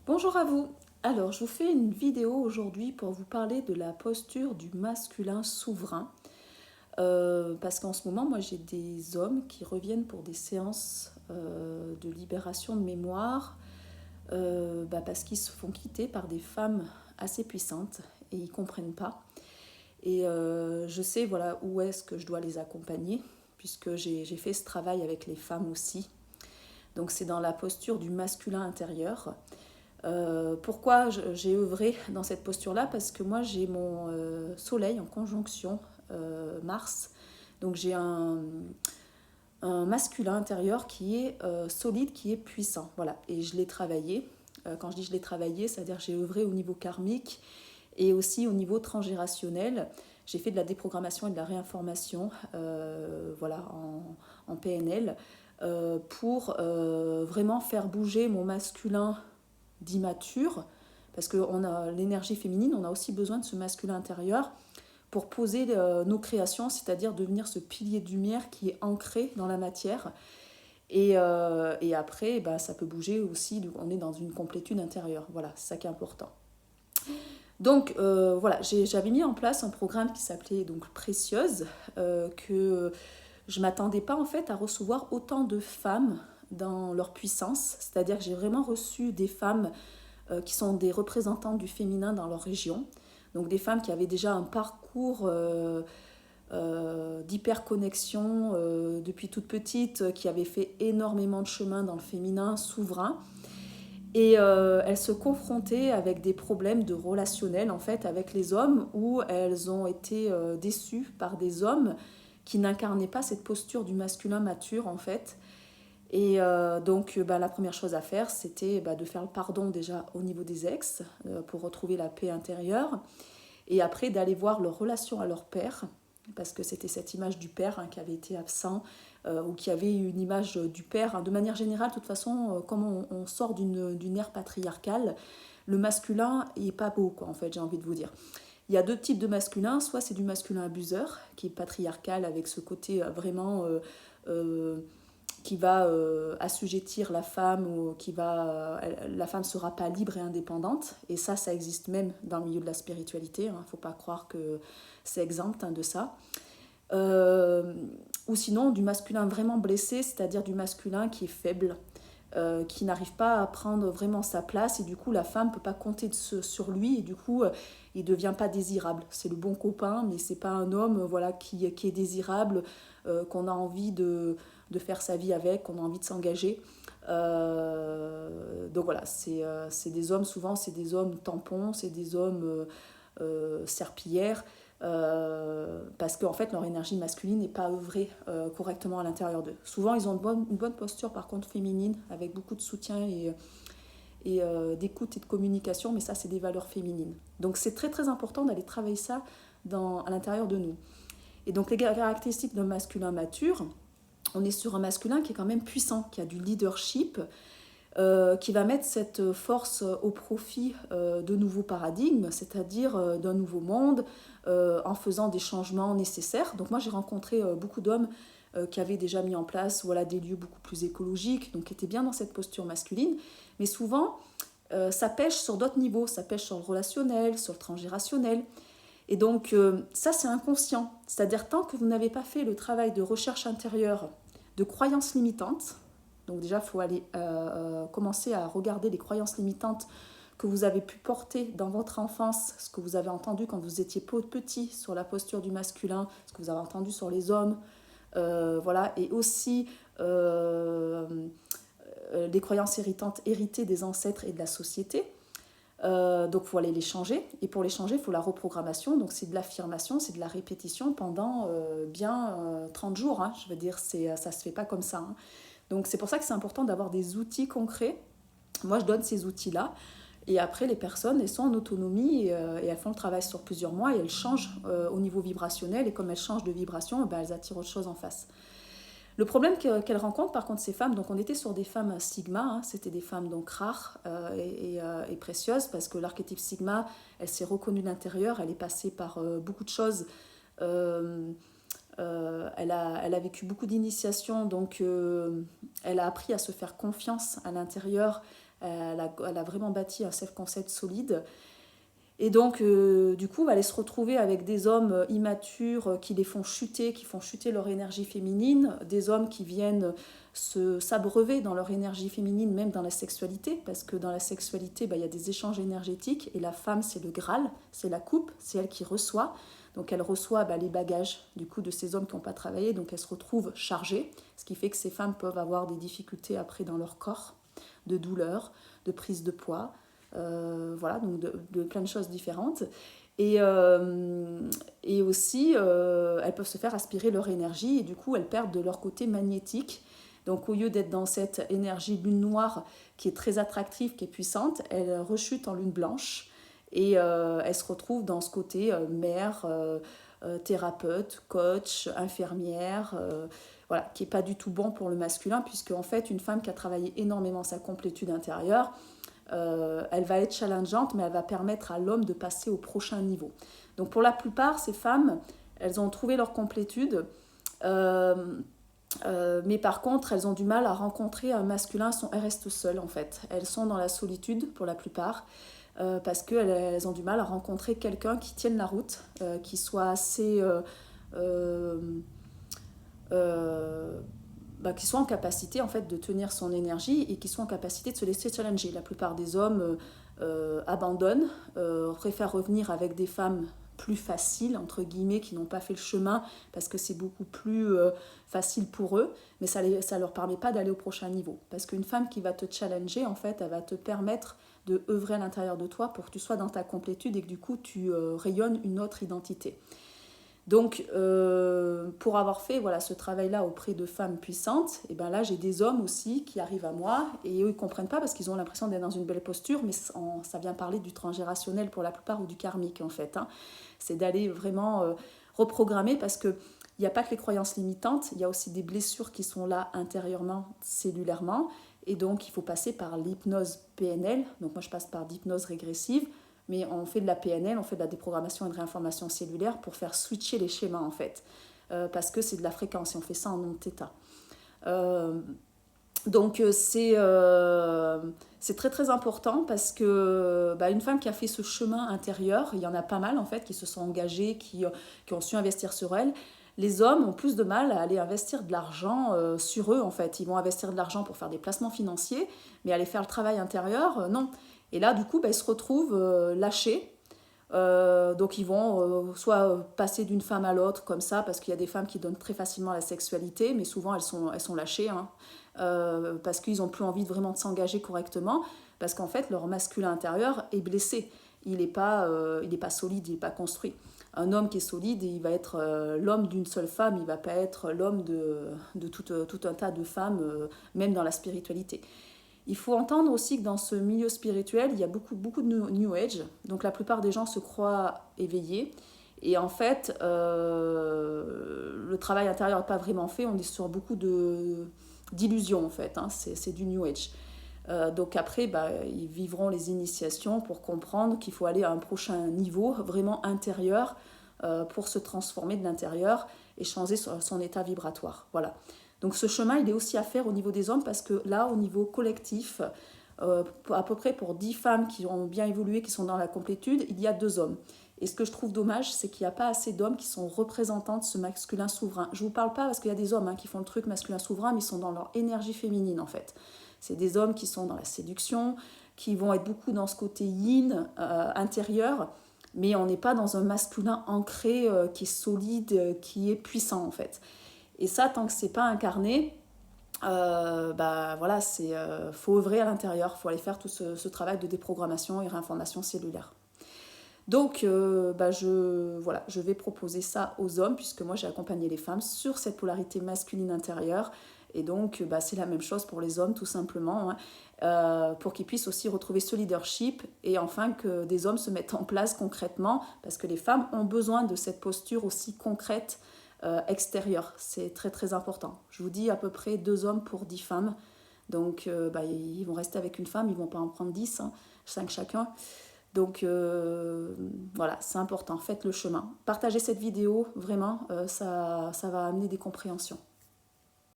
Bonjour à vous. Alors, je vous fais une vidéo aujourd'hui pour vous parler de la posture du masculin souverain. Parce qu'en ce moment, moi, j'ai des hommes qui reviennent pour des séances de libération de mémoire parce qu'ils se font quitter par des femmes assez puissantes et ils ne comprennent pas. Et je sais voilà, où est-ce que je dois les accompagner, puisque j'ai fait ce travail avec les femmes aussi. Donc, c'est dans la posture du masculin intérieur. Pourquoi j'ai œuvré dans cette posture-là? Parce que moi, j'ai mon soleil en conjonction Mars. Donc, j'ai un masculin intérieur qui est solide, qui est puissant. Voilà. Et je l'ai travaillé. Quand je dis je l'ai travaillé, c'est-à-dire j'ai œuvré au niveau karmique et aussi au niveau transgénérationnel. J'ai fait de la déprogrammation et de la réinformation voilà, en PNL pour vraiment faire bouger mon masculin d'immature, parce qu'on a l'énergie féminine, on a aussi besoin de ce masculin intérieur pour poser nos créations, c'est-à-dire devenir ce pilier de lumière qui est ancré dans la matière. Et après, bah, ça peut bouger aussi, on est dans une complétude intérieure. Voilà, c'est ça qui est important. Donc voilà, j'avais mis en place un programme qui s'appelait donc Précieuse, que je ne m'attendais pas en fait à recevoir autant de femmes dans leur puissance, c'est-à-dire que j'ai vraiment reçu des femmes qui sont des représentantes du féminin dans leur région. Donc des femmes qui avaient déjà un parcours d'hyperconnexion depuis toute petite, qui avaient fait énormément de chemin dans le féminin souverain. Et elles se confrontaient avec des problèmes de relationnel en fait avec les hommes, où elles ont été déçues par des hommes qui n'incarnaient pas cette posture du masculin mature en fait. Et donc, la première chose à faire, c'était de faire le pardon déjà au niveau des ex pour retrouver la paix intérieure. Et après, d'aller voir leur relation à leur père, parce que c'était cette image du père qui avait été absent, ou qui avait une image du père. De manière générale, de toute façon, comme on sort d'une ère patriarcale, le masculin n'est pas beau, quoi, en fait, j'ai envie de vous dire. Il y a deux types de masculin, soit c'est du masculin abuseur, qui est patriarcal, avec ce côté vraiment qui va assujettir la femme, ou la femme ne sera pas libre et indépendante. Et ça existe même dans le milieu de la spiritualité. Il ne faut pas croire que c'est exempt de ça. Euh, ou sinon du masculin vraiment blessé, c'est-à-dire du masculin qui est faible, qui n'arrive pas à prendre vraiment sa place, et du coup la femme ne peut pas compter sur lui, et du coup il ne devient pas désirable. C'est le bon copain, mais c'est pas un homme voilà, qui est désirable, qu'on a envie de faire sa vie avec, qu'on a envie de s'engager. Donc voilà, c'est des hommes, souvent c'est des hommes tampons, c'est des hommes serpillères, parce qu'en fait leur énergie masculine n'est pas œuvrée correctement à l'intérieur d'eux. Souvent ils ont une bonne posture par contre féminine, avec beaucoup de soutien et d'écoute et de communication, mais ça c'est des valeurs féminines. Donc c'est très très important d'aller travailler ça à l'intérieur de nous. Et donc les caractéristiques d'un masculin mature, on est sur un masculin qui est quand même puissant, qui a du leadership, qui va mettre cette force au profit de nouveaux paradigmes, c'est-à-dire d'un nouveau monde, en faisant des changements nécessaires. Donc moi j'ai rencontré beaucoup d'hommes qui avaient déjà mis en place voilà, des lieux beaucoup plus écologiques, donc qui étaient bien dans cette posture masculine, mais souvent ça pêche sur d'autres niveaux, ça pêche sur le relationnel, sur le transgérationnel. Et donc ça c'est inconscient, c'est-à-dire tant que vous n'avez pas fait le travail de recherche intérieure de croyances limitantes. Donc déjà, il faut aller commencer à regarder les croyances limitantes que vous avez pu porter dans votre enfance, ce que vous avez entendu quand vous étiez petit sur la posture du masculin, ce que vous avez entendu sur les hommes, voilà, et aussi les croyances héritées des ancêtres et de la société. Donc il faut aller les changer, et pour les changer il faut la reprogrammation, donc c'est de l'affirmation, c'est de la répétition pendant bien 30 jours, hein. Je veux dire, ça se fait pas comme ça, hein. Donc c'est pour ça que c'est important d'avoir des outils concrets. Moi je donne ces outils-là, et après les personnes elles sont en autonomie, et elles font le travail sur plusieurs mois, et elles changent au niveau vibrationnel, et comme elles changent de vibration, elles attirent autre chose en face. Le problème qu'elles rencontrent par contre ces femmes, donc on était sur des femmes sigma, hein, c'était des femmes donc rares et précieuses, parce que l'archétype sigma, elle s'est reconnue de l'intérieur, elle est passée par beaucoup de choses, euh, elle a vécu beaucoup d'initiations, donc elle a appris à se faire confiance à l'intérieur, elle a vraiment bâti un self-concept solide. Et donc, du coup, elle va se retrouver avec des hommes immatures qui les font chuter, qui font chuter leur énergie féminine, des hommes qui viennent s'abreuver dans leur énergie féminine, même dans la sexualité, parce que dans la sexualité, il y a des échanges énergétiques, et la femme, c'est le Graal, c'est la coupe, c'est elle qui reçoit. Donc, elle reçoit les bagages du coup de ces hommes qui n'ont pas travaillé, donc elle se retrouve chargée, ce qui fait que ces femmes peuvent avoir des difficultés après dans leur corps, de douleur, de prise de poids, voilà, donc de plein de choses différentes. Et aussi, elles peuvent se faire aspirer leur énergie et du coup, elles perdent de leur côté magnétique. Donc, au lieu d'être dans cette énergie lune noire qui est très attractive, qui est puissante, elles rechutent en lune blanche et elles se retrouvent dans ce côté mère, thérapeute, coach, infirmière, voilà, qui n'est pas du tout bon pour le masculin, puisque en fait, une femme qui a travaillé énormément sa complétude intérieure, elle va être challengeante, mais elle va permettre à l'homme de passer au prochain niveau. Donc pour la plupart, ces femmes, elles ont trouvé leur complétude, mais par contre, elles ont du mal à rencontrer un masculin, elles restent seules en fait. Elles sont dans la solitude pour la plupart, parce qu'elles ont du mal à rencontrer quelqu'un qui tienne la route, qui soit assez... qui soit en capacité en fait de tenir son énergie et qui soit en capacité de se laisser challenger. La plupart des hommes abandonnent, préfèrent revenir avec des femmes plus faciles, entre guillemets, qui n'ont pas fait le chemin parce que c'est beaucoup plus facile pour eux, mais ça ne leur permet pas d'aller au prochain niveau. Parce qu'une femme qui va te challenger, en fait, elle va te permettre de œuvrer à l'intérieur de toi pour que tu sois dans ta complétude et que du coup tu rayonnes une autre identité. Donc, pour avoir fait ce travail-là auprès de femmes puissantes, et ben là, j'ai des hommes aussi qui arrivent à moi et eux, ils ne comprennent pas parce qu'ils ont l'impression d'être dans une belle posture, mais ça vient parler du transgénérationnel pour la plupart ou du karmique en fait. C'est d'aller vraiment reprogrammer parce qu'il n'y a pas que les croyances limitantes, il y a aussi des blessures qui sont là intérieurement, cellulairement, et donc il faut passer par l'hypnose PNL. Donc moi, je passe par l'hypnose régressive. Mais on fait de la PNL, on fait de la déprogrammation et de réinformation cellulaire pour faire switcher les schémas en fait, parce que c'est de la fréquence et on fait ça en ondes θ. Donc c'est très très important parce que une femme qui a fait ce chemin intérieur, il y en a pas mal en fait qui se sont engagés, qui ont su investir sur elle. Les hommes ont plus de mal à aller investir de l'argent sur eux en fait. Ils vont investir de l'argent pour faire des placements financiers, mais aller faire le travail intérieur, non. Et là, du coup, ils se retrouvent lâchés. Donc, ils vont soit passer d'une femme à l'autre comme ça, parce qu'il y a des femmes qui donnent très facilement la sexualité, mais souvent, elles sont lâchées, parce qu'ils n'ont plus envie vraiment de s'engager correctement, parce qu'en fait, leur masculin intérieur est blessé. Il n'est pas solide, il n'est pas construit. Un homme qui est solide, il va être l'homme d'une seule femme, il ne va pas être l'homme de tout un tas de femmes, même dans la spiritualité. Il faut entendre aussi que dans ce milieu spirituel, il y a beaucoup de New Age. Donc la plupart des gens se croient éveillés. Et en fait, le travail intérieur n'est pas vraiment fait. On est sur beaucoup d'illusions en fait. C'est du New Age. Donc après, ils vivront les initiations pour comprendre qu'il faut aller à un prochain niveau vraiment intérieur pour se transformer de l'intérieur et changer son état vibratoire. Voilà. Donc ce chemin, il est aussi à faire au niveau des hommes parce que là, au niveau collectif, à peu près pour 10 femmes qui ont bien évolué, qui sont dans la complétude, il y a 2 hommes. Et ce que je trouve dommage, c'est qu'il n'y a pas assez d'hommes qui sont représentants de ce masculin souverain. Je ne vous parle pas parce qu'il y a des hommes qui font le truc masculin souverain, mais ils sont dans leur énergie féminine en fait. C'est des hommes qui sont dans la séduction, qui vont être beaucoup dans ce côté yin intérieur, mais on n'est pas dans un masculin ancré qui est solide, qui est puissant en fait. Et ça, tant que c'est pas incarné, voilà, faut œuvrer à l'intérieur, faut aller faire tout ce travail de déprogrammation et réinformation cellulaire. Donc, je vais proposer ça aux hommes, puisque moi j'ai accompagné les femmes sur cette polarité masculine intérieure. Et donc, c'est la même chose pour les hommes, tout simplement, pour qu'ils puissent aussi retrouver ce leadership et enfin que des hommes se mettent en place concrètement, parce que les femmes ont besoin de cette posture aussi concrète extérieure. C'est très très important. Je vous dis à peu près 2 hommes pour 10 femmes. Donc, ils vont rester avec une femme, ils ne vont pas en prendre 10, 5 chacun. Donc voilà, c'est important, faites le chemin. Partagez cette vidéo, vraiment, ça va amener des compréhensions.